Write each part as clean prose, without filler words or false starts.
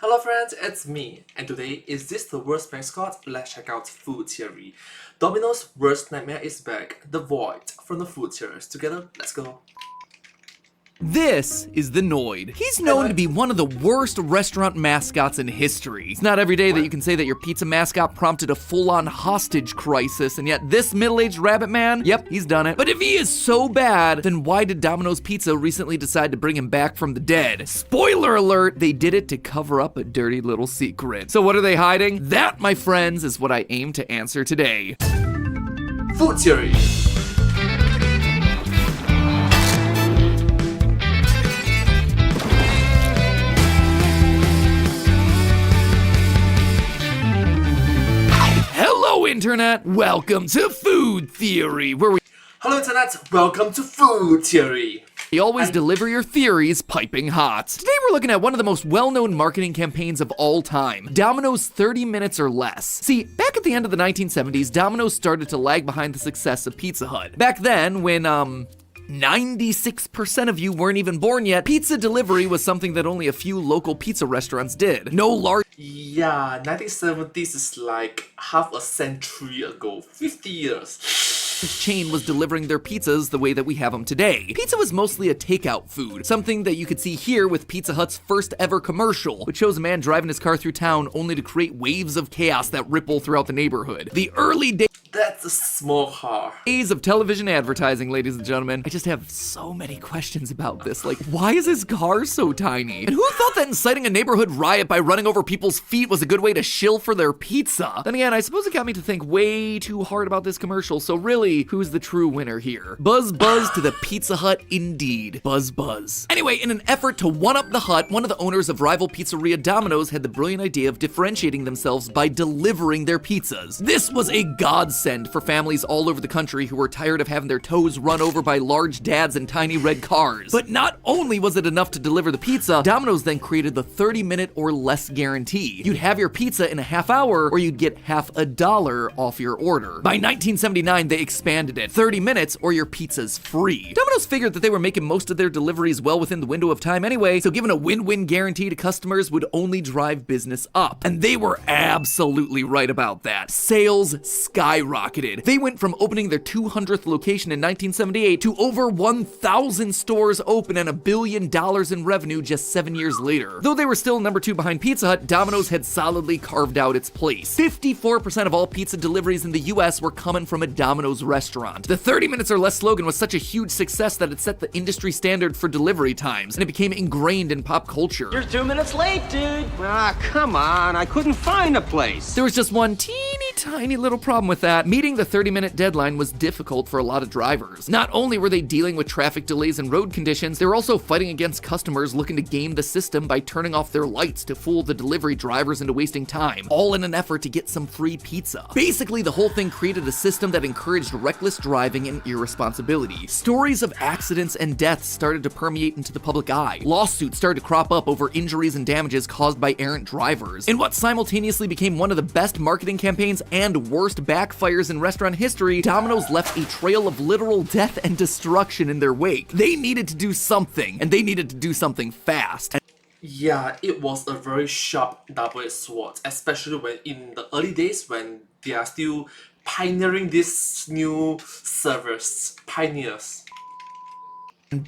Hello friends, it's me, and today, is this the worst mascot? Let's check out food theory. Domino's worst nightmare is back, the void from the food theorists. Together, let's go. This is the Noid. He's known to be one of the worst restaurant mascots in history. It's not every day that you can say that your pizza mascot prompted a full-on hostage crisis, and yet this middle-aged rabbit man, yep, he's done it. But if he is so bad, then why did Domino's Pizza recently decide to bring him back from the dead? Spoiler alert, they did it to cover up a dirty little secret. So what are they hiding? That, my friends, is what I aim to answer today. Food theory. Hello, Internet! Welcome to Food Theory, where Hello Internet, welcome to Food Theory. we always deliver your theories piping hot. Today we're looking at one of the most well-known marketing campaigns of all time, Domino's 30 Minutes or Less. See, back at the end of the 1970s, Domino's started to lag behind the success of Pizza Hut. Back then, when, 96% of you weren't even born yet, pizza delivery was something that only a few local pizza restaurants did. No large Yeah, 1970s is like half a century ago, 50 years. chain was delivering their pizzas the way that we have them today. Pizza was mostly a takeout food, something that you could see here with Pizza Hut's first ever commercial, which shows a man driving his car through town only to create waves of chaos that ripple throughout the neighborhood. The early That's a small car. days of television advertising, ladies and gentlemen. I just have so many questions about this. Like, why is his car so tiny? And who thought that inciting a neighborhood riot by running over people's feet was a good way to shill for their pizza? Then again, I suppose it got me to think way too hard about this commercial, so really, who's the true winner here? Buzz buzz to the Pizza Hut indeed. Buzz buzz. Anyway, in an effort to one-up the Hut, one of the owners of rival pizzeria Domino's had the brilliant idea of differentiating themselves by delivering their pizzas. This was a godsend for families all over the country who were tired of having their toes run over by large dads in tiny red cars. But not only was it enough to deliver the pizza, Domino's then created the 30-minute or less guarantee. You'd have your pizza in a half hour, or you'd get $50 off your order. By 1979, they expanded it. 30 minutes or your pizza's free. Domino's figured that they were making most of their deliveries well within the window of time anyway, so giving a win-win guarantee to customers would only drive business up. And they were absolutely right about that. Sales skyrocketed. They went from opening their 200th location in 1978 to over 1,000 stores open and $1 billion in revenue just 7 years later. Though they were still number 2 behind Pizza Hut, Domino's had solidly carved out its place. 54% of all pizza deliveries in the US were coming from a Domino's restaurant. The 30 minutes or less slogan was such a huge success that it set the industry standard for delivery times, and it became ingrained in pop culture. You're 2 minutes late, dude. Ah, come on, I couldn't find a place. There was just one teeny tiny little problem with that. Meeting the 30-minute deadline was difficult for a lot of drivers. Not only were they dealing with traffic delays and road conditions, they were also fighting against customers looking to game the system by turning off their lights to fool the delivery drivers into wasting time, all in an effort to get some free pizza. Basically, the whole thing created a system that encouraged reckless driving and irresponsibility. Stories of accidents and deaths started to permeate into the public eye. Lawsuits started to crop up over injuries and damages caused by errant drivers. In what simultaneously became one of the best marketing campaigns and worst backfires in restaurant history, Domino's left a trail of literal death and destruction in their wake. They needed to do something, and they needed to do something fast. Yeah, it was a very sharp double-edged sword, especially when in the early days when they are still pioneering this new service. Pioneers.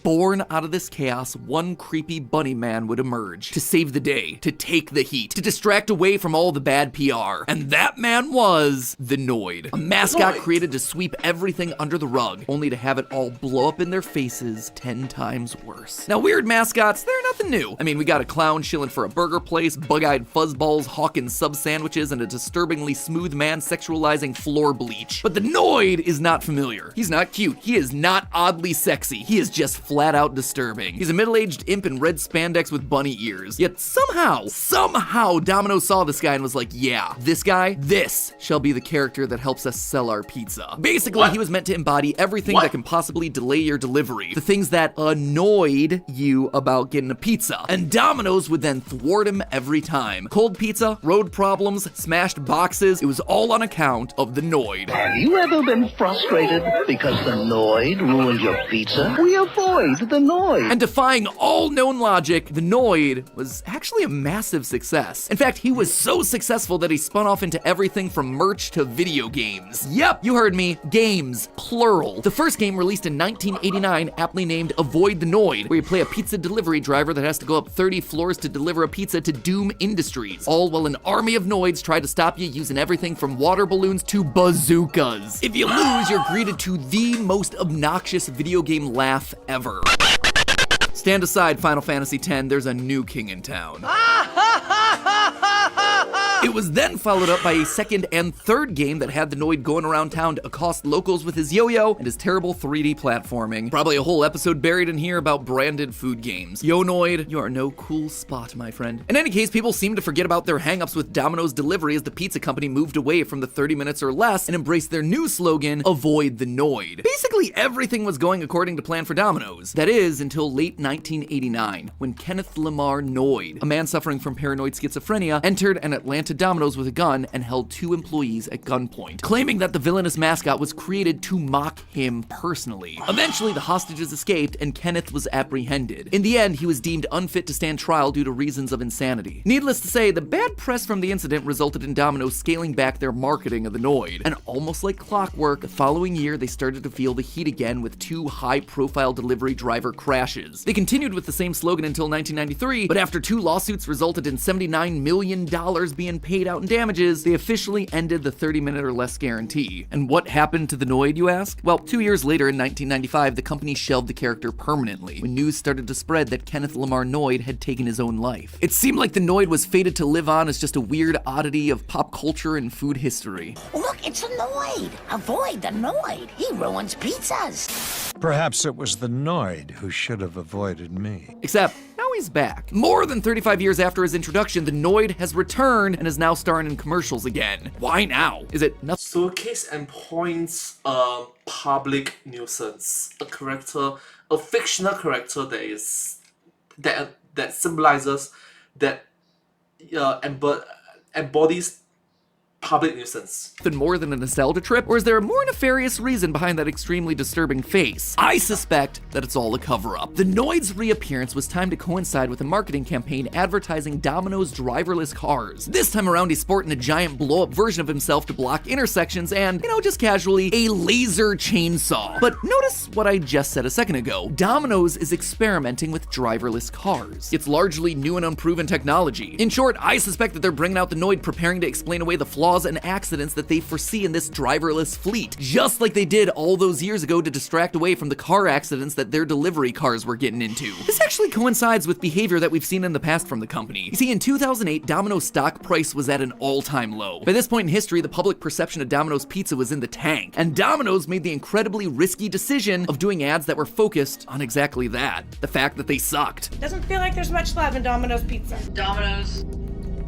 Born out of this chaos, one creepy bunny man would emerge to save the day, to take the heat, to distract away from all the bad PR. And that man was the Noid, a mascot created to sweep everything under the rug, only to have it all blow up in their faces 10 times worse. Now, weird mascots, they're nothing new. I mean, we got a clown shilling for a burger place, bug-eyed fuzzballs hawking sub sandwiches, and a disturbingly smooth man sexualizing floor bleach. But the Noid is not familiar. He's not cute. He is not oddly sexy. He is just flat out disturbing. He's a middle-aged imp in red spandex with bunny ears. Yet somehow, Domino saw this guy and was like, yeah, this guy, this shall be the character that helps us sell our pizza. Basically, he was meant to embody everything that can possibly delay your delivery. The things that annoyed you about getting a pizza. And Domino's would then thwart him every time. Cold pizza, road problems, smashed boxes, it was all on account of the Noid. Have you ever been frustrated because the Noid ruined your pizza? We have Noid, the Noid. And defying all known logic, the Noid was actually a massive success. In fact, he was so successful that he spun off into everything from merch to video games. Yep, you heard me, games, plural. The first game released in 1989, aptly named Avoid the Noid, where you play a pizza delivery driver that has to go up 30 floors to deliver a pizza to Doom Industries, all while an army of Noids try to stop you using everything from water balloons to bazookas. If you lose, you're greeted to the most obnoxious video game laugh ever. Stand aside, Final Fantasy X, there's a new king in town. It was then followed up by a second and third game that had the Noid going around town to accost locals with his yo-yo and his terrible 3D platforming. Probably a whole episode buried in here about branded food games. Yo Noid, you are no cool spot, my friend. In any case, people seem to forget about their hang-ups with Domino's delivery as the pizza company moved away from the 30 minutes or less and embraced their new slogan, Avoid the Noid. Basically, everything was going according to plan for Domino's. That is, until late 1989, when Kenneth Lamar Noid, a man suffering from paranoid schizophrenia, entered an Atlanta Domino's with a gun and held 2 employees at gunpoint, claiming that the villainous mascot was created to mock him personally. Eventually, the hostages escaped and Kenneth was apprehended. In the end, he was deemed unfit to stand trial due to reasons of insanity. Needless to say, the bad press from the incident resulted in Domino's scaling back their marketing of the Noid. And almost like clockwork, the following year they started to feel the heat again with 2 high-profile delivery driver crashes. They continued with the same slogan until 1993, but after 2 lawsuits resulted in $79 million being paid out in damages, they officially ended the 30-minute or less guarantee. And what happened to the Noid, you ask? Well, 2 years later in 1995, the company shelved the character permanently when news started to spread that Kenneth Lamar Noid had taken his own life. It seemed like the Noid was fated to live on as just a weird oddity of pop culture and food history. Look, it's a Noid. Avoid the Noid. He ruins pizzas. Perhaps it was the Noid who should have avoided me. Except, now he's back. More than 35 years after his introduction, the Noid has returned and is now starring in commercials again. Why now? Is it nothing? So case in point, public nuisance. A character, a fictional character that symbolizes, that embodies public nuisance. More than a nostalgia trip, or is there a more nefarious reason behind that extremely disturbing face? I suspect that it's all a cover-up. The Noid's reappearance was timed to coincide with a marketing campaign advertising Domino's driverless cars. This time around, he's sporting a giant blow-up version of himself to block intersections and, just casually, a laser chainsaw. But notice what I just said a second ago. Domino's is experimenting with driverless cars. It's largely new and unproven technology. In short, I suspect that they're bringing out the Noid preparing to explain away the flaws and accidents that they foresee in this driverless fleet, just like they did all those years ago to distract away from the car accidents that their delivery cars were getting into. This actually coincides with behavior that we've seen in the past from the company. You see, in 2008, Domino's stock price was at an all-time low. By this point in history, the public perception of Domino's pizza was in the tank, and Domino's made the incredibly risky decision of doing ads that were focused on exactly that, the fact that they sucked. Doesn't feel like there's much love in Domino's pizza. Domino's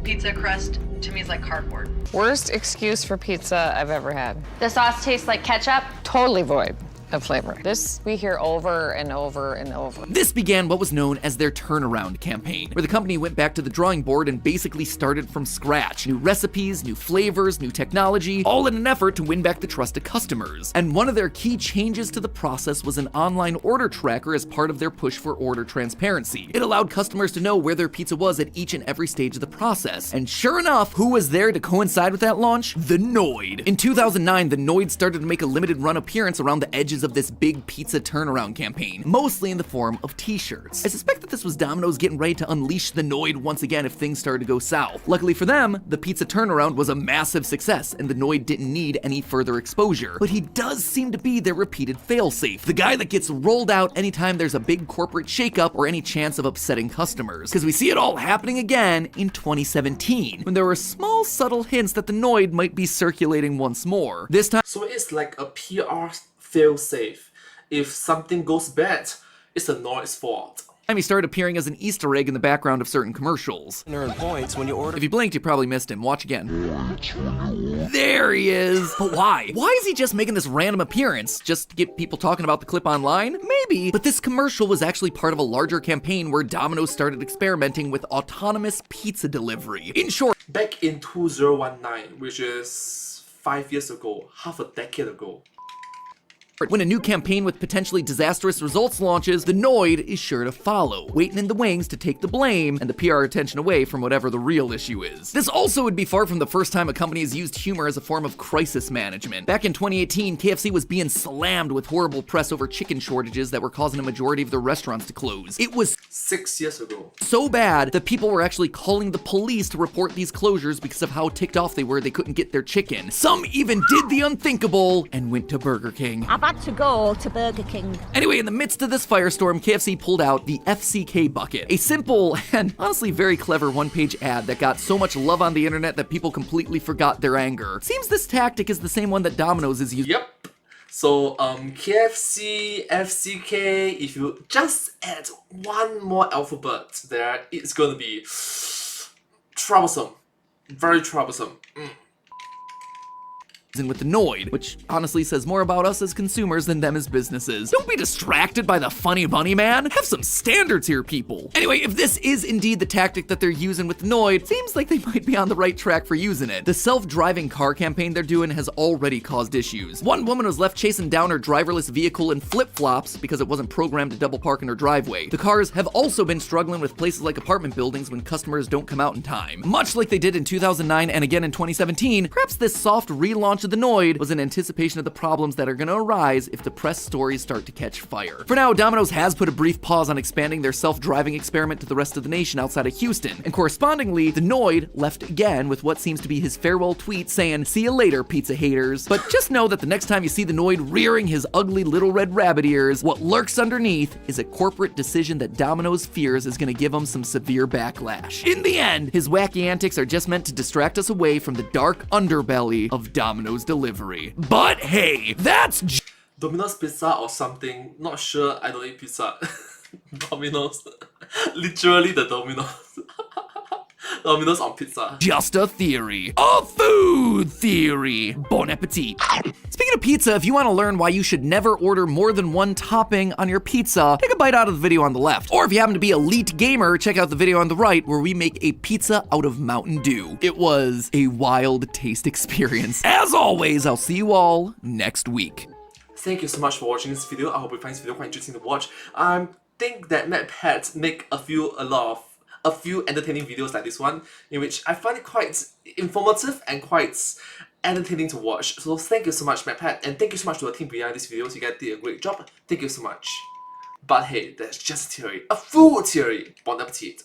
pizza crust to me is like cardboard. Worst excuse for pizza I've ever had. The sauce tastes like ketchup. Totally void of flavor. This we hear over and over and over. This began what was known as their turnaround campaign, where the company went back to the drawing board and basically started from scratch. New recipes, new flavors, new technology, all in an effort to win back the trust of customers. And one of their key changes to the process was an online order tracker as part of their push for order transparency. It allowed customers to know where their pizza was at each and every stage of the process. And sure enough, who was there to coincide with that launch? The Noid. In 2009, the Noid started to make a limited run appearance around the edges of this big pizza turnaround campaign, mostly in the form of t-shirts. I suspect that this was Domino's getting ready to unleash the Noid once again if things started to go south. Luckily for them, the pizza turnaround was a massive success and the Noid didn't need any further exposure. But he does seem to be their repeated failsafe, the guy that gets rolled out anytime there's a big corporate shakeup or any chance of upsetting customers. Because we see it all happening again in 2017, when there were small subtle hints that the Noid might be circulating once more. This time, So it's like a PR failsafe. If something goes bad, it's the Noid's fault. he started appearing as an Easter egg in the background of certain commercials. Earn points when you order. If you blinked, you probably missed him. Watch again. There he is. But why? Why is he just making this random appearance? Just to get people talking about the clip online? Maybe. But this commercial was actually part of a larger campaign where Domino's started experimenting with autonomous pizza delivery. In short, Back in 2019, which is 5 years ago, half a decade ago, When a new campaign with potentially disastrous results launches, the Noid is sure to follow, waiting in the wings to take the blame and the PR attention away from whatever the real issue is. This also would be far from the first time a company has used humor as a form of crisis management. Back in 2018, KFC was being slammed with horrible press over chicken shortages that were causing a majority of their restaurants to close. It was 6 years ago. so bad that people were actually calling the police to report these closures because of how ticked off they were they couldn't get their chicken. Some even did the unthinkable and went to Burger King. I've had to go to Burger King. Anyway, in the midst of this firestorm, KFC pulled out the FCK bucket, a simple and honestly very clever one-page ad that got so much love on the internet that people completely forgot their anger. Seems this tactic is the same one that Domino's is using. Yep. So KFC, FCK, if you just add one more alphabet there, it's gonna be troublesome. Very troublesome. With the Noid, which honestly says more about us as consumers than them as businesses. Don't be distracted by the funny bunny man. Have some standards here, people. Anyway, if this is indeed the tactic that they're using with the Noid, seems like they might be on the right track for using it. The self-driving car campaign they're doing has already caused issues. One woman was left chasing down her driverless vehicle in flip-flops because it wasn't programmed to double park in her driveway. The cars have also been struggling with places like apartment buildings when customers don't come out in time. Much like they did in 2009 and again in 2017, perhaps this soft relaunch of the Noid was in anticipation of the problems that are going to arise if the press stories start to catch fire. For now, Domino's has put a brief pause on expanding their self-driving experiment to the rest of the nation outside of Houston, and correspondingly, the Noid left again with what seems to be his farewell tweet saying, "See you later, pizza haters." But just know that the next time you see the Noid rearing his ugly little red rabbit ears, what lurks underneath is a corporate decision that Domino's fears is going to give him some severe backlash. In the end, his wacky antics are just meant to distract us away from the dark underbelly of Domino's delivery. But hey, that's Domino's pizza or something. Not sure. I don't eat pizza. Domino's. Literally the Domino's. Domino's on pizza. just a theory. A food theory. Bon appetit. Speaking of pizza, if you want to learn why you should never order more than one topping on your pizza, take a bite out of the video on the left. Or if you happen to be an elite gamer, check out the video on the right where we make a pizza out of Mountain Dew. It was a wild taste experience. As always, I'll see you all next week. Thank you so much for watching this video. I hope you find this video quite interesting to watch. I think that MacPat make a few entertaining videos like this one, in which I find it quite informative and quite entertaining to watch. So thank you so much, MacPat, and thank you so much to the team behind this video. You guys did a great job. Thank you so much. But hey, that's just a theory. A food theory. Bon appetit.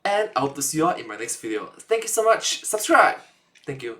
And I hope to see you all in my next video. Thank you so much. Subscribe. Thank you.